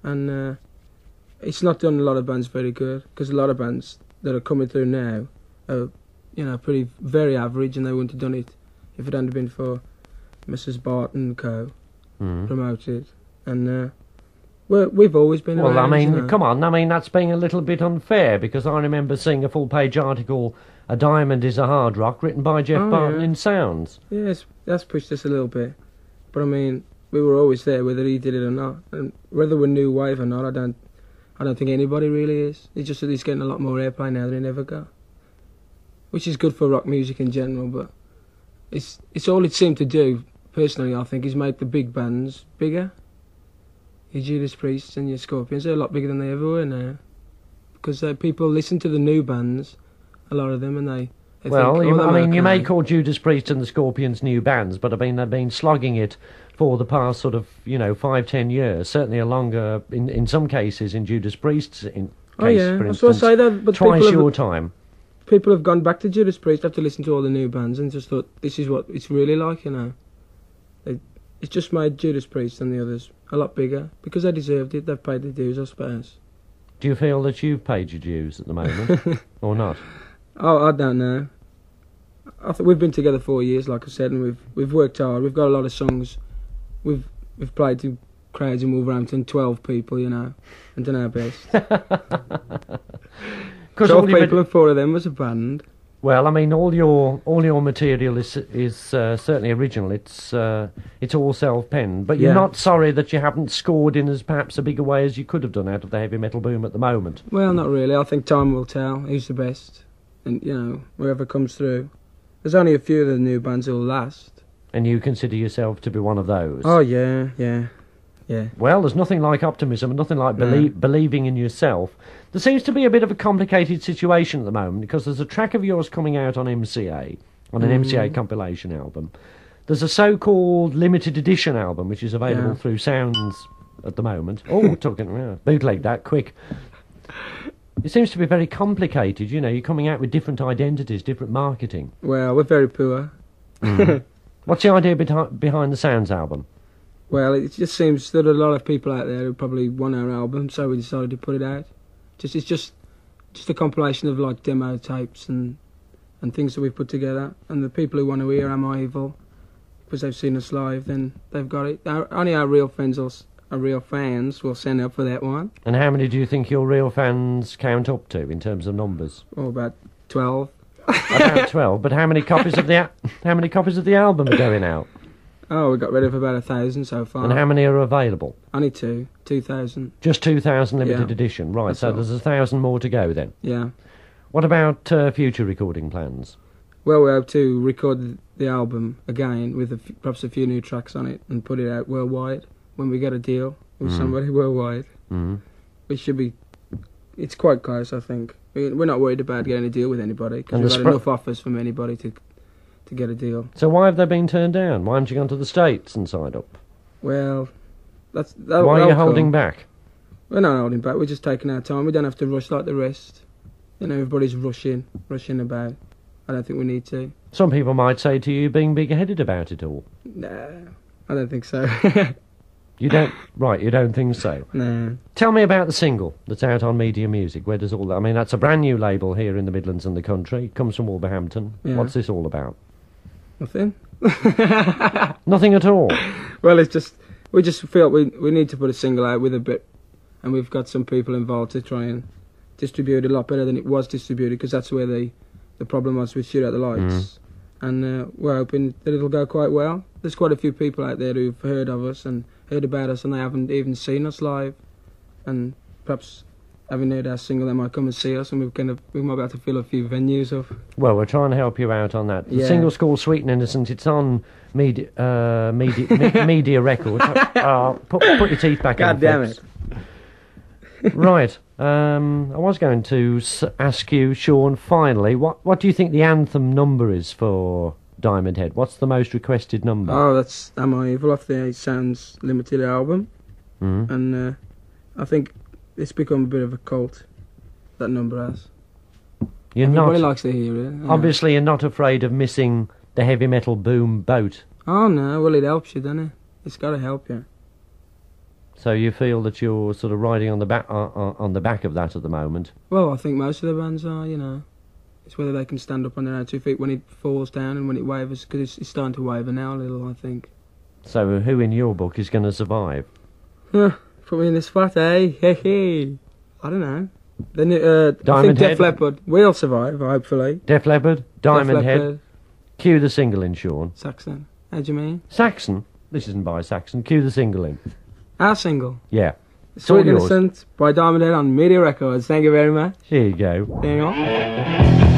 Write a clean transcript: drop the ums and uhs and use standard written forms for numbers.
and it's not done a lot of bands very good, because a lot of bands that are coming through now are, pretty very average, and they wouldn't have done it if it hadn't been for Mrs. Barton and Co. Promoted, and we've always been. Well, around, I mean, come on, I mean that's being a little bit unfair, because I remember seeing a full-page article, "A Diamond is a Hard Rock," written by Jeff Barton in Sounds. Yes, that's pushed us a little bit, but I mean, we were always there, whether he did it or not, and whether we're new wave or not, I don't think anybody really is. It's just that he's getting a lot more airplay now than he ever got, which is good for rock music in general. But it's all it seemed to do. Personally, I think, is make the big bands bigger. Your Judas Priest and your Scorpions, they're a lot bigger than they ever were now, because people listen to the new bands, a lot of them, and they well, think, I mean, you may call Judas Priest and the Scorpions new bands, but I mean they've been slogging it for the past sort of 5-10 years, certainly longer in some cases in Judas Priest's for instance, I say that, but twice your time. People have gone back to Judas Priest after listening to all the new bands and just thought, this is what it's really like, It's just made Judas Priest and the others a lot bigger, because they deserved it. They've paid their dues, I suppose. Do you feel that you've paid your dues at the moment, or not? Oh, I don't know. We've been together 4 years, like I said, and we've worked hard. We've got a lot of songs. We've played to crowds in Wolverhampton, 12 people, and done our best. 12 people and 4 of them was a band. Well, I mean, all your material is certainly original. It's all self-penned, but you're not sorry that you haven't scored in as perhaps a bigger way as you could have done out of the heavy metal boom at the moment. Well, not really. I think time will tell who's the best, and whoever comes through. There's only a few of the new bands who'll last. And you consider yourself to be one of those? Oh yeah. Well, there's nothing like optimism and nothing like believing in yourself. There seems to be a bit of a complicated situation at the moment, because there's a track of yours coming out on MCA, on an MCA compilation album. There's a so-called limited edition album, which is available through Sounds at the moment. Oh, bootleg that, quick. It seems to be very complicated, you're coming out with different identities, different marketing. Well, we're very poor. What's the idea behind the Sounds album? Well, it just seems that a lot of people out there who probably want our album, so we decided to put it out. It's just a compilation of like demo tapes and things that we've put together. And the people who want to hear Am I Evil, because they've seen us live, then they've got it. Only our real fans will sign up for that one. And how many do you think your real fans count up to in terms of numbers? Oh, about 12. About 12. But how many copies of the album are going out? Oh, we got rid of about 1,000 so far. And how many are available? Only 2,000. Just 2,000 limited edition, right? That's so there's 1,000 more to go then. Yeah. What about future recording plans? Well, we hope to record the album again with perhaps a few new tracks on it and put it out worldwide when we get a deal with somebody worldwide. Which should be. It's quite close, I think. We're not worried about getting a deal with anybody, because we've had enough offers from anybody to get a deal. So why have they been turned down? Why haven't you gone to the States and signed up? Well, why are you holding back? We're not holding back. We're just taking our time. We don't have to rush like the rest. Everybody's rushing about. I don't think we need to. Some people might say to you, being big-headed about it all. Nah, I don't think so. You don't? Right, you don't think so? No. Tell me about the single that's out on Media Music. Where does all that... I mean, that's a brand new label here in the Midlands and the country. It comes from Wolverhampton. Yeah. What's this all about? Nothing. Nothing at all? Well, we just feel we need to put a single out with a bit, and we've got some people involved to try and distribute it a lot better than it was distributed, because that's where the problem was with Shoot Out the Lights. And we're hoping that it'll go quite well. There's quite a few people out there who've heard of us and heard about us, and they haven't even seen us live, and perhaps having heard our single, they might come and see us, and we might be able to fill a few venues up. Well, we're trying to help you out on that. The single's called Sweet and Innocent. It's on Media Records. Put your teeth back in. God damn it. Right. I was going to ask you, Sean, finally, what do you think the anthem number is for Diamond Head? What's the most requested number? Oh, that's Am I Evil off the Sounds Limited album. And I think it's become a bit of a cult, that number has. Everybody likes to hear it. Obviously, you're not afraid of missing the heavy metal boom boat. Oh, no. Well, it helps you, doesn't it? It's got to help you. So you feel that you're sort of riding on the back of that at the moment? Well, I think most of the bands are, you know. It's whether they can stand up on their own 2 feet when it falls down and when it wavers, because it's starting to waver now a little, I think. So who in your book is going to survive? Put me in this flat, eh? Hey. I don't know. I think Head? Def Leppard will survive, hopefully. Def Leppard, Diamond Def Head. Leppard, Cue the single in, Sean. Saxon. How do you mean? Saxon? This isn't by Saxon. Cue the single in. Our single. Yeah. It's all Sweet yours. Innocent by Diamond Head on Media Records. Thank you very much. Here you go. There you go.